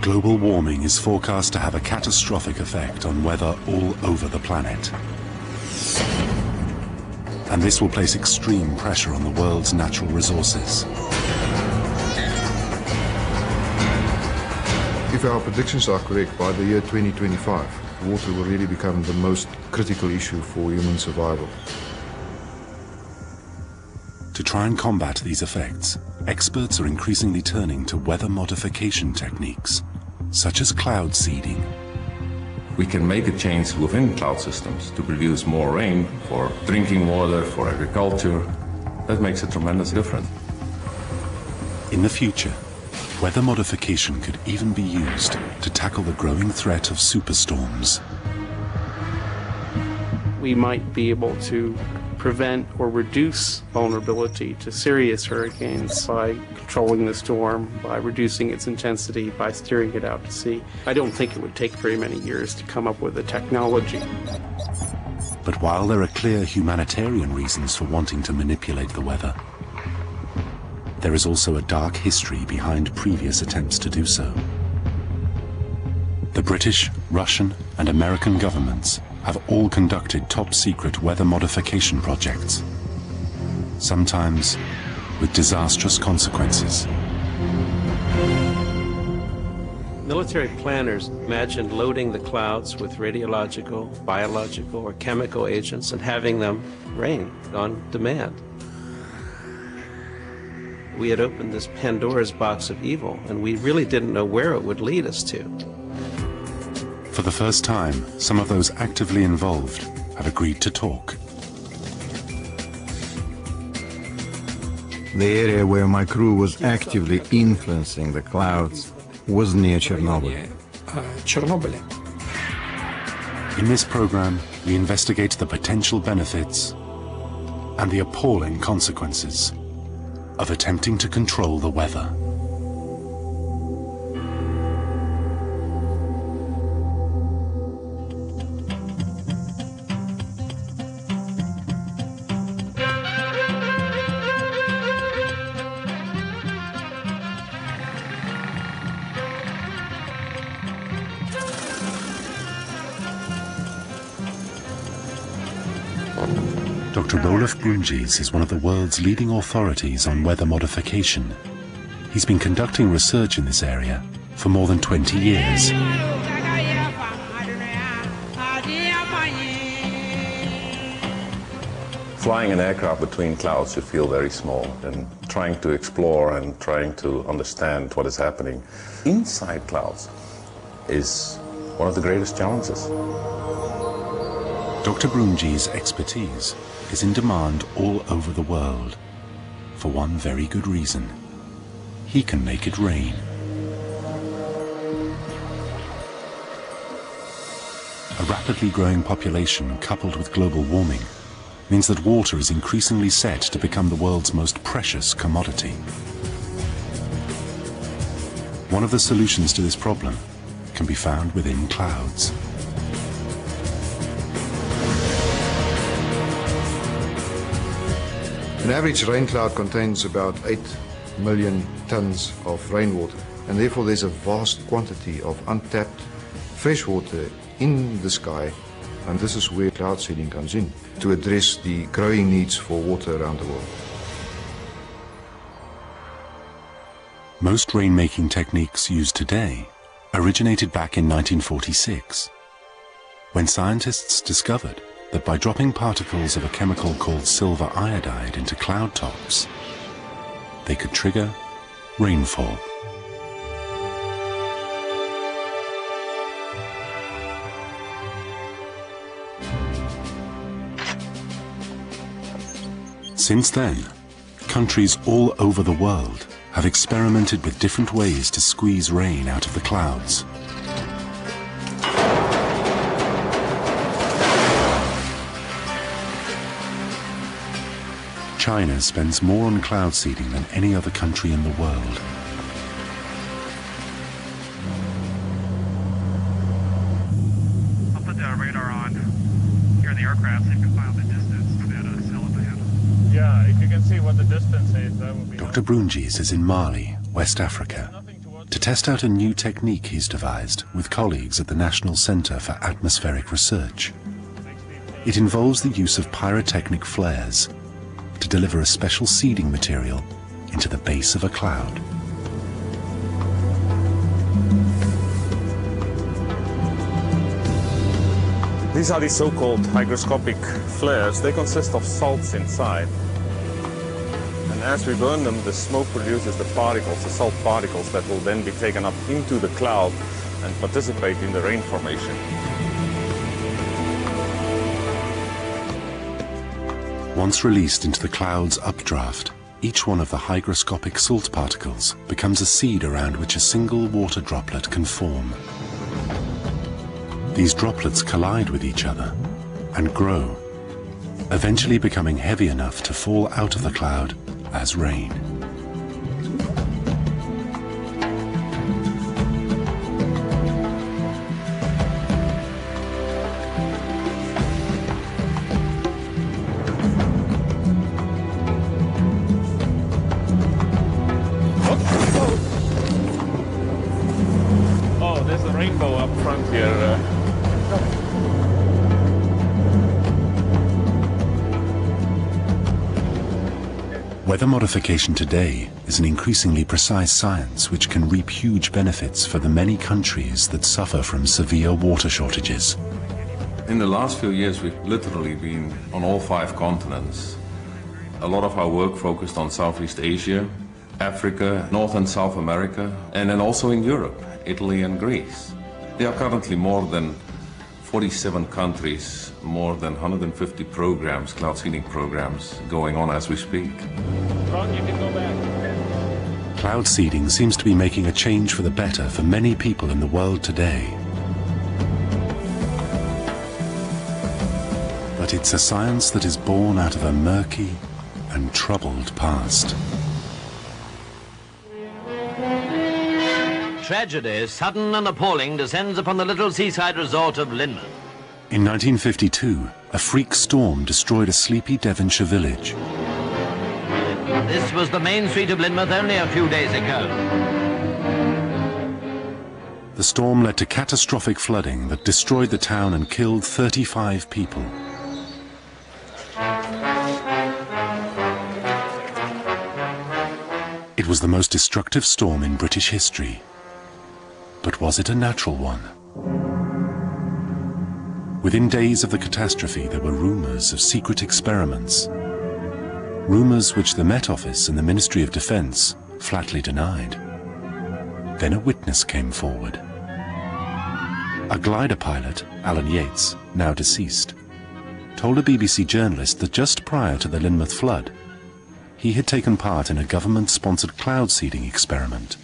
Global warming is forecast to have a catastrophic effect on weather all over the planet. And this will place extreme pressure on the world's natural resources. If our predictions are correct, by the year 2025, water will really become the most critical issue for human survival. To try and combat these effects, experts are increasingly turning to weather modification techniques, such as cloud seeding. We can make a change within cloud systems to produce more rain for drinking water, for agriculture. That makes a tremendous difference. In the future, weather modification could even be used to tackle the growing threat of superstorms. We might be able to prevent or reduce vulnerability to serious hurricanes by controlling the storm, by reducing its intensity, by steering it out to sea. I don't think it would take very many years to come up with the technology. But while there are clear humanitarian reasons for wanting to manipulate the weather, there is also a dark history behind previous attempts to do so. The British, Russian, and American governments have all conducted top-secret weather modification projects, sometimes with disastrous consequences. Military planners imagined loading the clouds with radiological, biological, or chemical agents and having them rain on demand. We had opened this Pandora's box of evil, and we really didn't know where it would lead us to. For the first time, some of those actively involved have agreed to talk. The area where my crew was actively influencing the clouds was near Chernobyl. In this program, we investigate the potential benefits and the appalling consequences of attempting to control the weather. Dr. Rolf Brunjes is one of the world's leading authorities on weather modification. He's been conducting research in this area for more than 20 years. Flying an aircraft between clouds, you feel very small, and trying to explore and trying to understand what is happening inside clouds is one of the greatest challenges. Dr. Brunjes' expertise is in demand all over the world for one very good reason. He can make it rain. A rapidly growing population coupled with global warming means that water is increasingly set to become the world's most precious commodity. One of the solutions to this problem can be found within clouds. An average rain cloud contains about 8 million tons of rainwater, and therefore there's a vast quantity of untapped fresh water in the sky, and this is where cloud seeding comes in, to address the growing needs for water around the world. Most rainmaking techniques used today originated back in 1946, when scientists discovered that by dropping particles of a chemical called silver iodide into cloud tops, they could trigger rainfall. Since then, countries all over the world have experimented with different ways to squeeze rain out of the clouds. China spends more on cloud seeding than any other country in the world. I'll put the radar on here in the aircraft so you can find the distance to that cellophane. Yeah, if you can see what the distance is, that would be... Dr. Brunjes is in Mali, West Africa. to test out a new technique he's devised with colleagues at the National Centre for Atmospheric Research. It involves the use of pyrotechnic flares to deliver a special seeding material into the base of a cloud. These are the so-called hygroscopic flares. They consist of salts inside. And as we burn them, the smoke produces the particles, the salt particles, that will then be taken up into the cloud and participate in the rain formation. Once released into the cloud's updraft, each one of the hygroscopic salt particles becomes a seed around which a single water droplet can form. These droplets collide with each other and grow, eventually becoming heavy enough to fall out of the cloud as rain. Oh, there's a rainbow up front here. Weather modification today is an increasingly precise science which can reap huge benefits for the many countries that suffer from severe water shortages. In the last few years, we've literally been on all 5 continents. A lot of our work focused on Southeast Asia, Africa, North and South America, and then also in Europe, Italy and Greece. There are currently more than 47 countries, more than 150 programs, cloud seeding programs, going on as we speak. Ron, you can go back. Cloud seeding seems to be making a change for the better for many people in the world today. But it's a science that is born out of a murky and troubled past. Tragedy, sudden and appalling, descends upon the little seaside resort of Lynmouth. In 1952, a freak storm destroyed a sleepy Devonshire village. This was the main street of Lynmouth only a few days ago. The storm led to catastrophic flooding that destroyed the town and killed 35 people. It was the most destructive storm in British history. But was it a natural one? Within days of the catastrophe, there were rumours of secret experiments. Rumours which the Met Office and the Ministry of Defence flatly denied. Then a witness came forward. A glider pilot, Alan Yates, now deceased, told a BBC journalist that just prior to the Lynmouth flood, he had taken part in a government-sponsored cloud seeding experiment.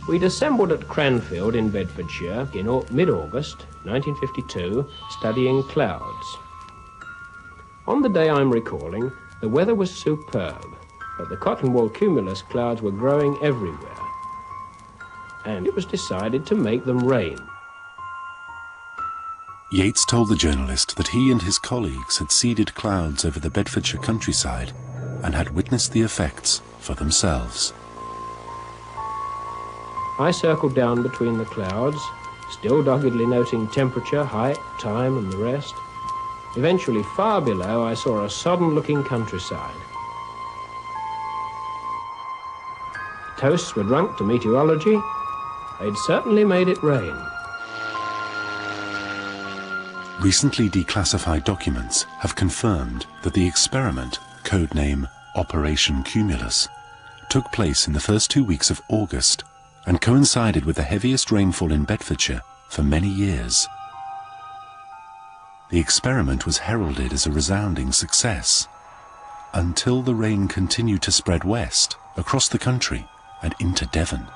We'd assembled at Cranfield in Bedfordshire in mid-August 1952, studying clouds. On the day I'm recalling, the weather was superb, but the cotton wool cumulus clouds were growing everywhere, and it was decided to make them rain. Yates told the journalist that he and his colleagues had seeded clouds over the Bedfordshire countryside and had witnessed the effects for themselves. I circled down between the clouds, still doggedly noting temperature, height, time, and the rest. Eventually, far below, I saw a sodden-looking countryside. Toasts were drunk to meteorology. They'd certainly made it rain. Recently declassified documents have confirmed that the experiment, codename Operation Cumulus, took place in the first 2 weeks of August and coincided with the heaviest rainfall in Bedfordshire for many years. The experiment was heralded as a resounding success, until the rain continued to spread west, across the country, and into Devon.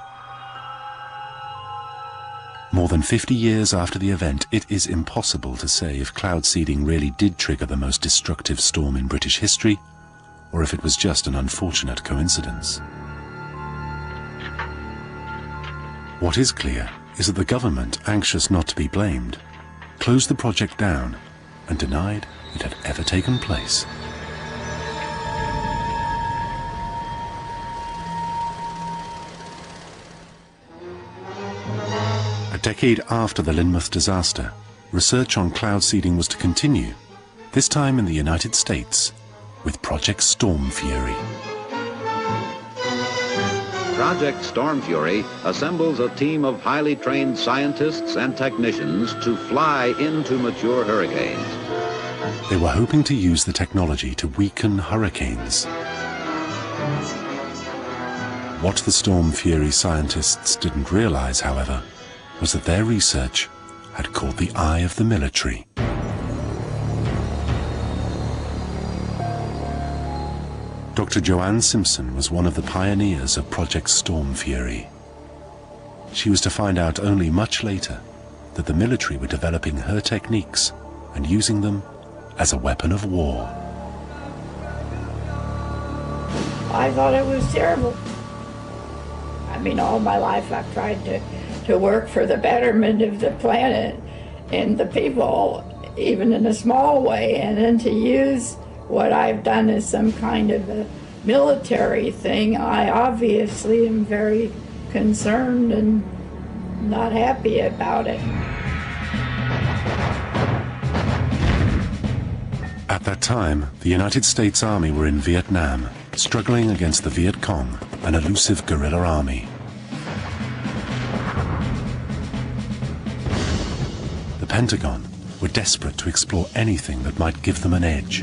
More than 50 years after the event, it is impossible to say if cloud seeding really did trigger the most destructive storm in British history, or if it was just an unfortunate coincidence. What is clear is that the government, anxious not to be blamed, closed the project down and denied it had ever taken place. decade after the Lynmouth disaster, research on cloud seeding was to continue, this time in the United States, with Project Storm Fury. Project Storm Fury assembles a team of highly trained scientists and technicians to fly into mature hurricanes. They were hoping to use the technology to weaken hurricanes. What the Storm Fury scientists didn't realize, however, was that their research had caught the eye of the military. Dr. Joanne Simpson was one of the pioneers of Project Storm Fury. She was to find out only much later that the military were developing her techniques and using them as a weapon of war. I thought it was terrible. I mean, all my life I've tried to work for the betterment of the planet and the people, even in a small way, and then to use what I've done as some kind of a military thing, I obviously am very concerned and not happy about it. At that time, the United States Army were in Vietnam, struggling against the Viet Cong, an elusive guerrilla army. The Pentagon were desperate to explore anything that might give them an edge.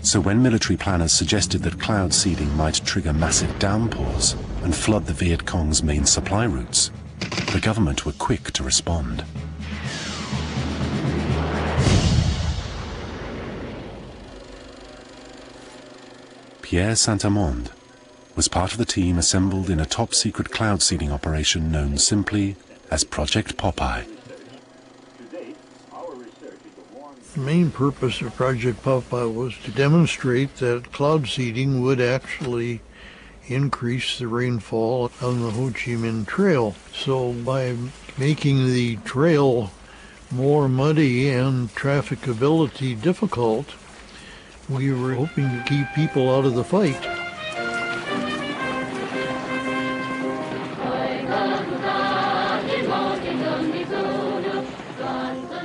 So when military planners suggested that cloud seeding might trigger massive downpours and flood the Viet Cong's main supply routes, the government were quick to respond. Pierre Saint-Amand was part of the team assembled in a top-secret cloud seeding operation known simply as Project Popeye. The main purpose of Project Popeye was to demonstrate that cloud seeding would actually increase the rainfall on the Ho Chi Minh Trail. So by making the trail more muddy and trafficability difficult, we were hoping to keep people out of the fight.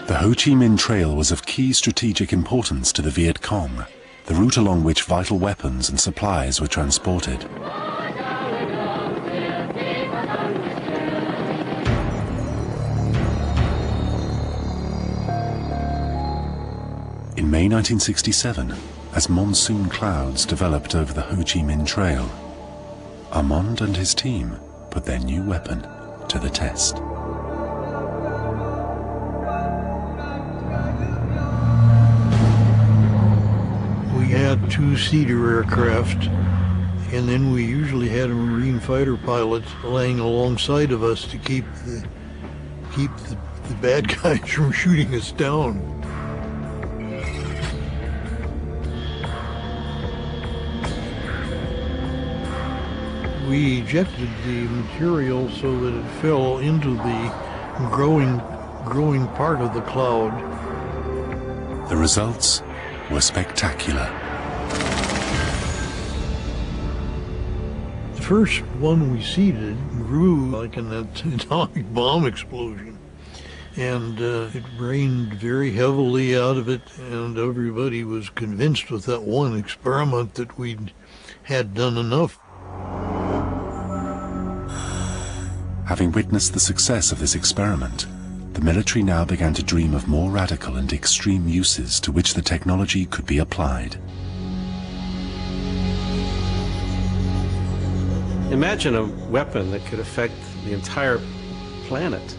The Ho Chi Minh Trail was of key strategic importance to the Viet Cong, the route along which vital weapons and supplies were transported. In May 1967, as monsoon clouds developed over the Ho Chi Minh Trail, Amand and his team put their new weapon to the test. We had two-seater aircraft, and then we usually had a Marine fighter pilot laying alongside of us to keep the bad guys from shooting us down. We ejected the material so that it fell into the growing part of the cloud. The results were spectacular. The first one we seeded grew like an atomic bomb explosion, and it rained very heavily out of it, and everybody was convinced with that one experiment that we'd had done enough. Having witnessed the success of this experiment, the military now began to dream of more radical and extreme uses to which the technology could be applied. Imagine a weapon that could affect the entire planet,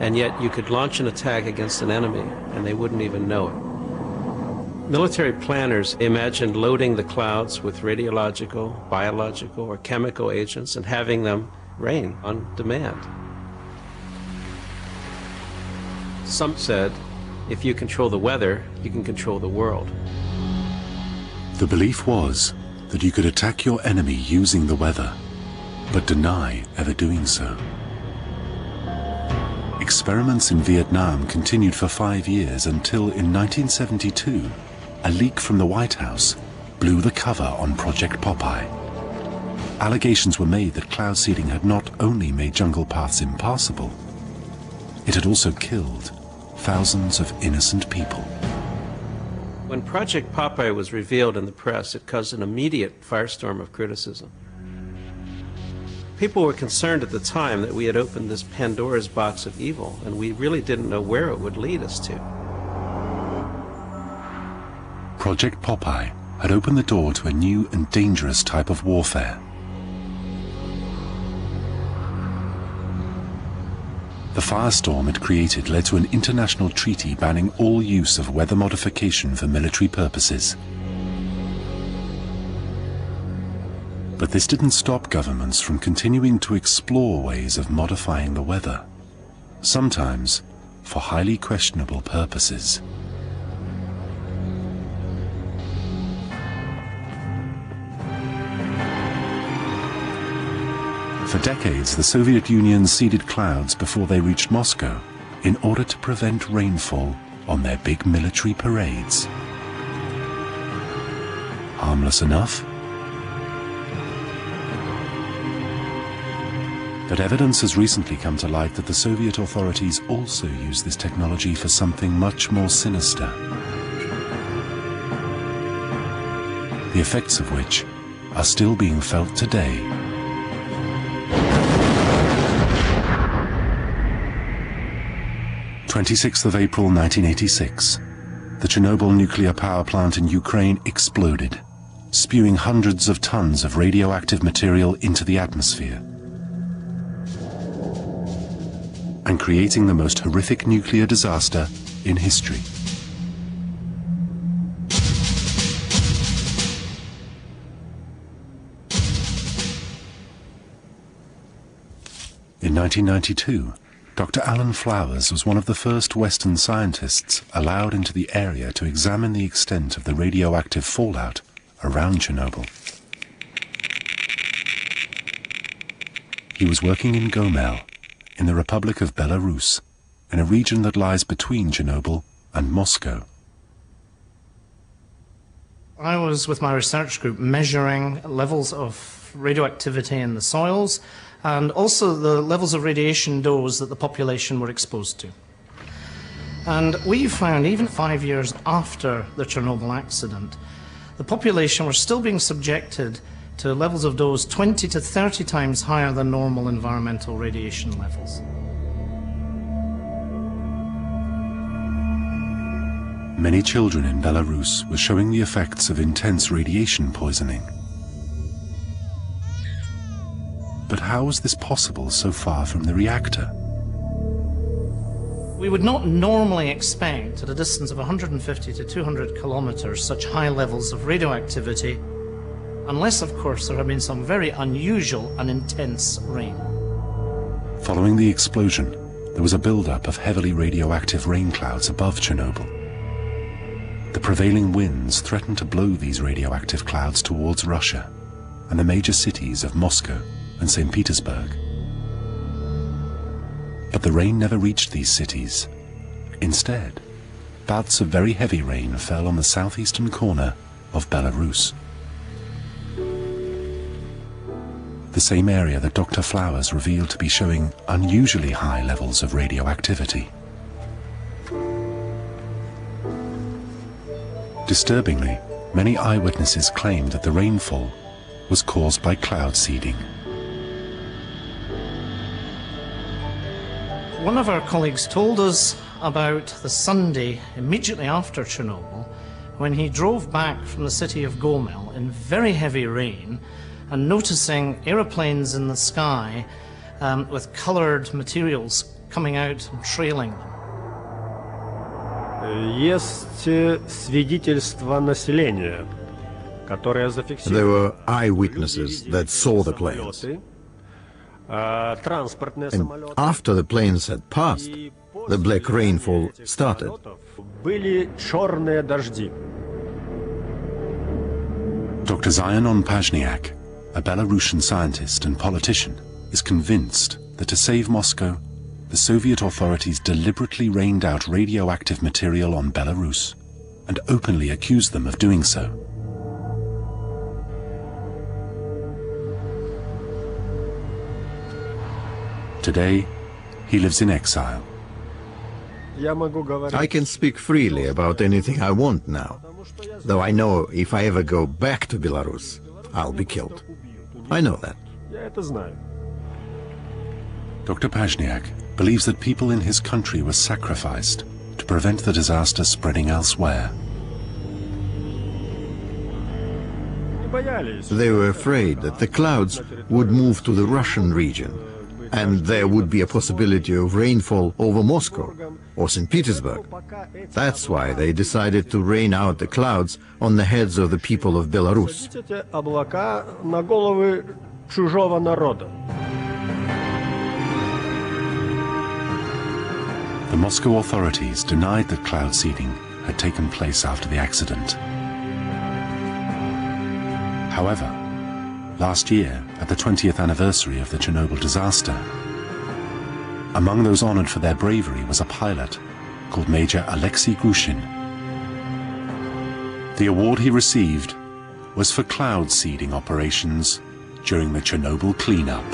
and yet you could launch an attack against an enemy and they wouldn't even know it. Military planners imagined loading the clouds with radiological, biological, or chemical agents and having them rain on demand. Some said, if you control the weather, you can control the world. The belief was that you could attack your enemy using the weather, but deny ever doing so. Experiments in Vietnam continued for 5 years until in 1972, a leak from the White House blew the cover on Project Popeye. allegations were made that cloud seeding had not only made jungle paths impassable, it had also killed thousands of innocent people. When Project Popeye was revealed in the press, it caused an immediate firestorm of criticism. People were concerned at the time that we had opened this Pandora's box of evil, and we really didn't know where it would lead us to. Project Popeye had opened the door to a new and dangerous type of warfare. The firestorm it created led to an international treaty banning all use of weather modification for military purposes. But this didn't stop governments from continuing to explore ways of modifying the weather, sometimes for highly questionable purposes. For decades, the Soviet Union seeded clouds before they reached Moscow in order to prevent rainfall on their big military parades. Harmless enough? But evidence has recently come to light that the Soviet authorities also used this technology for something much more sinister, the effects of which are still being felt today. 26th of April 1986, the Chernobyl nuclear power plant in Ukraine exploded, spewing hundreds of tons of radioactive material into the atmosphere and creating the most horrific nuclear disaster in history. In 1992, Dr. Alan Flowers was one of the first Western scientists allowed into the area to examine the extent of the radioactive fallout around Chernobyl. He was working in Gomel, in the Republic of Belarus, in a region that lies between Chernobyl and Moscow. I was with my research group measuring levels of radioactivity in the soils and also the levels of radiation dose that the population were exposed to. And we found, even 5 years after the Chernobyl accident, the population were still being subjected to levels of dose 20 to 30 times higher than normal environmental radiation levels. Many children in Belarus were showing the effects of intense radiation poisoning. But how was this possible so far from the reactor? We would not normally expect, at a distance of 150 to 200 kilometers, such high levels of radioactivity, unless, of course, there had been some very unusual and intense rain. Following the explosion, there was a buildup of heavily radioactive rain clouds above Chernobyl. The prevailing winds threatened to blow these radioactive clouds towards Russia and the major cities of Moscow and St. Petersburg. But the rain never reached these cities. Instead, bouts of very heavy rain fell on the southeastern corner of Belarus. The same area that Dr. Flowers revealed to be showing unusually high levels of radioactivity. Disturbingly, many eyewitnesses claimed that the rainfall was caused by cloud seeding. One of our colleagues told us about the Sunday immediately after Chernobyl, when he drove back from the city of Gomel in very heavy rain and noticing aeroplanes in the sky with coloured materials coming out and trailing them. Есть свидетельства населения, которое зафиксировало. There were eyewitnesses that saw the planes. And after the planes had passed, the black rainfall started. Были черные дожди. Dr. Zion Pazhniak, a Belarusian scientist and politician, is convinced that to save Moscow, the Soviet authorities deliberately rained out radioactive material on Belarus and openly accused them of doing so. Today, he lives in exile. I can speak freely about anything I want now, though I know if I ever go back to Belarus, I'll be killed. I know that. Dr. Pazhniak believes that people in his country were sacrificed to prevent the disaster spreading elsewhere. They were afraid that the clouds would move to the Russian region, and there would be a possibility of rainfall over Moscow or St. Petersburg. That's why they decided to rain out the clouds on the heads of the people of Belarus. The Moscow authorities denied that cloud seeding had taken place after the accident. However, last year, at the 20th anniversary of the Chernobyl disaster, among those honored for their bravery was a pilot called Major Alexei Grushin. The award he received was for cloud seeding operations during the Chernobyl cleanup.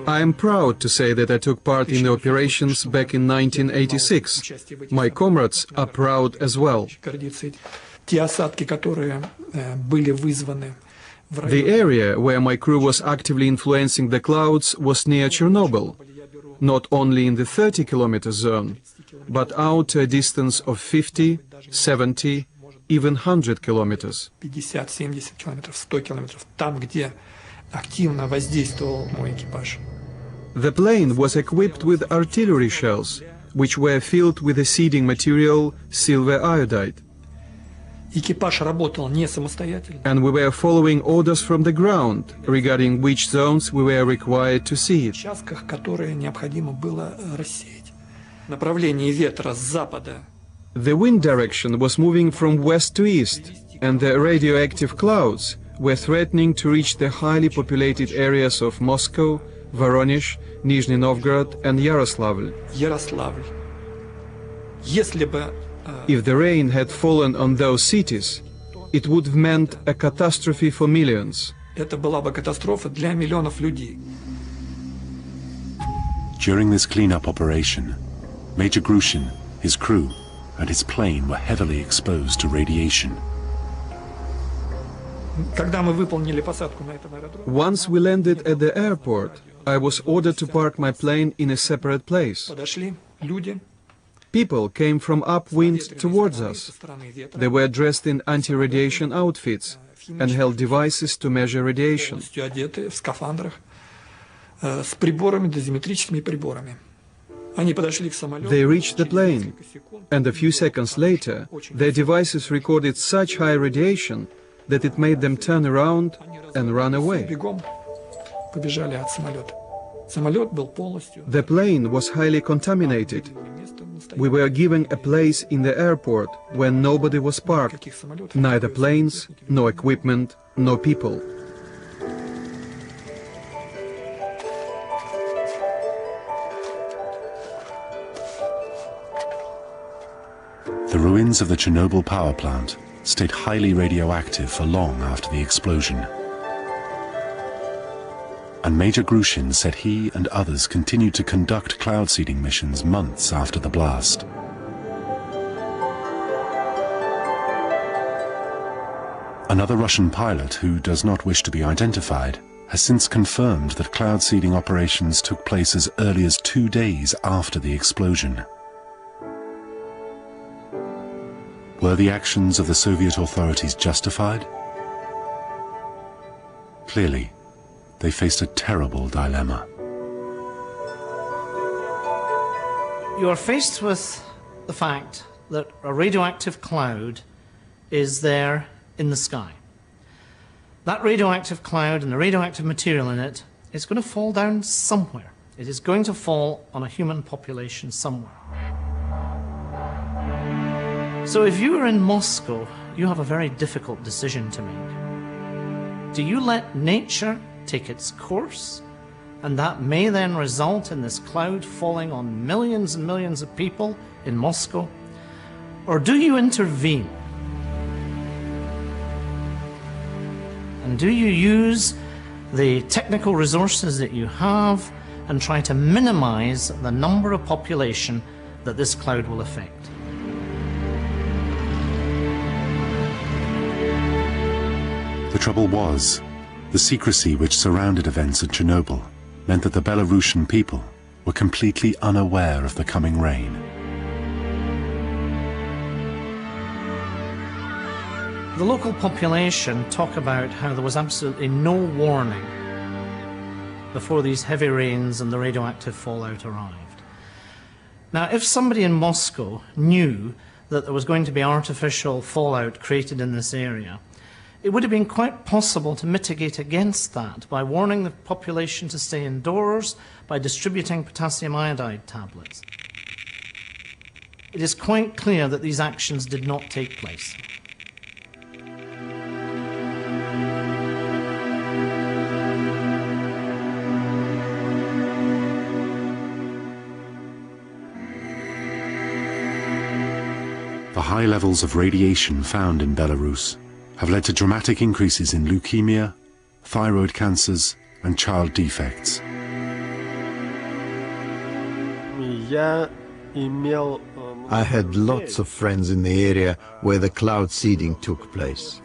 I am proud to say that I took part in the operations back in 1986. My comrades are proud as well. The area where my crew was actively influencing the clouds was near Chernobyl, not only in the 30-kilometer zone, but out to a distance of 50, 70, even 100 kilometers. The plane was equipped with artillery shells, which were filled with the seeding material silver iodide. And we were following orders from the ground regarding which zones we were required to seed. The wind direction was moving from west to east, and the radioactive clouds were threatening to reach the highly populated areas of Moscow, Voronezh, Nizhny Novgorod and Yaroslavl. If the rain had fallen on those cities, it would have meant a catastrophe for millions. During this cleanup operation, Major Grushin, his crew, and his plane were heavily exposed to radiation. Once we landed at the airport, I was ordered to park my plane in a separate place. People came from upwind towards us. They were dressed in anti-radiation outfits and held devices to measure radiation. They reached the plane, and a few seconds later, their devices recorded such high radiation that it made them turn around and run away. The plane was highly contaminated. We were given a place in the airport where nobody was parked, neither planes, no equipment, no people. The ruins of the Chernobyl power plant stayed highly radioactive for long after the explosion. And Major Grushin said he and others continued to conduct cloud seeding missions months after the blast. Another Russian pilot, who does not wish to be identified, has since confirmed that cloud seeding operations took place as early as 2 days after the explosion. Were the actions of the Soviet authorities justified? Clearly, they faced a terrible dilemma. You are faced with the fact that a radioactive cloud is there in the sky. That radioactive cloud and the radioactive material in it is going to fall down somewhere. It is going to fall on a human population somewhere. So if you are in Moscow, you have a very difficult decision to make. Do you let nature take its course, and that may then result in this cloud falling on millions and millions of people in Moscow? Or do you intervene? And do you use the technical resources that you have and try to minimize the number of population that this cloud will affect. The trouble was, the secrecy which surrounded events at Chernobyl meant that the Belarusian people were completely unaware of the coming rain. The local population talk about how there was absolutely no warning before these heavy rains and the radioactive fallout arrived. Now, if somebody in Moscow knew that there was going to be artificial fallout created in this area, it would have been quite possible to mitigate against that by warning the population to stay indoors, by distributing potassium iodide tablets. It is quite clear that these actions did not take place. The high levels of radiation found in Belarus have led to dramatic increases in leukemia, thyroid cancers, and child defects. I had lots of friends in the area where the cloud seeding took place.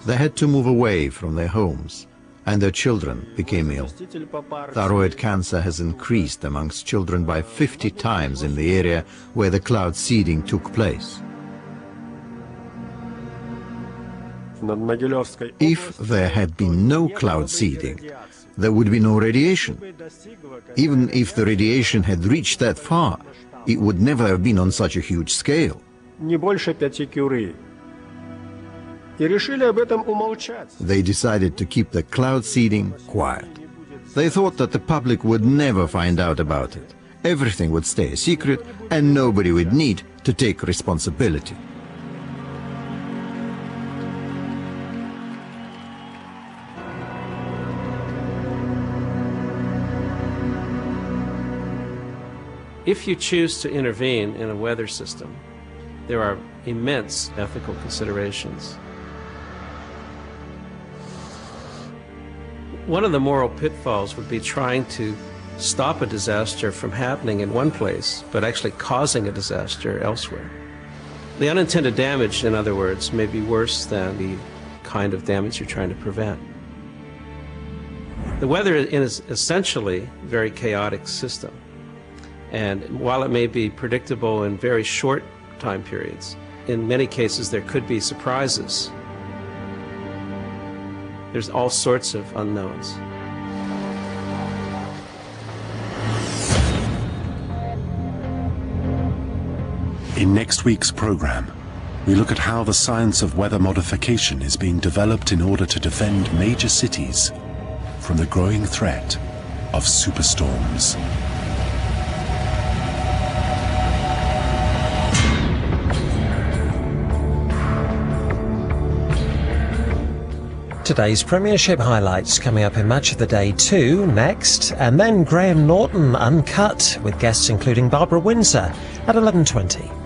They had to move away from their homes, and their children became ill. Thyroid cancer has increased amongst children by 50 times in the area where the cloud seeding took place. If there had been no cloud seeding, there would be no radiation. Even if the radiation had reached that far, it would never have been on such a huge scale. They decided to keep the cloud seeding quiet. They thought that the public would never find out about it. Everything would stay a secret and nobody would need to take responsibility. If you choose to intervene in a weather system, there are immense ethical considerations. One of the moral pitfalls would be trying to stop a disaster from happening in one place, but actually causing a disaster elsewhere. The unintended damage, in other words, may be worse than the kind of damage you're trying to prevent. The weather is essentially a very chaotic system. And while it may be predictable in very short time periods, in many cases there could be surprises. There's all sorts of unknowns. In next week's program, we look at how the science of weather modification is being developed in order to defend major cities from the growing threat of superstorms. Today's Premiership highlights coming up in Match of the Day 2 next, and then Graham Norton Uncut with guests including Barbara Windsor at 11:20.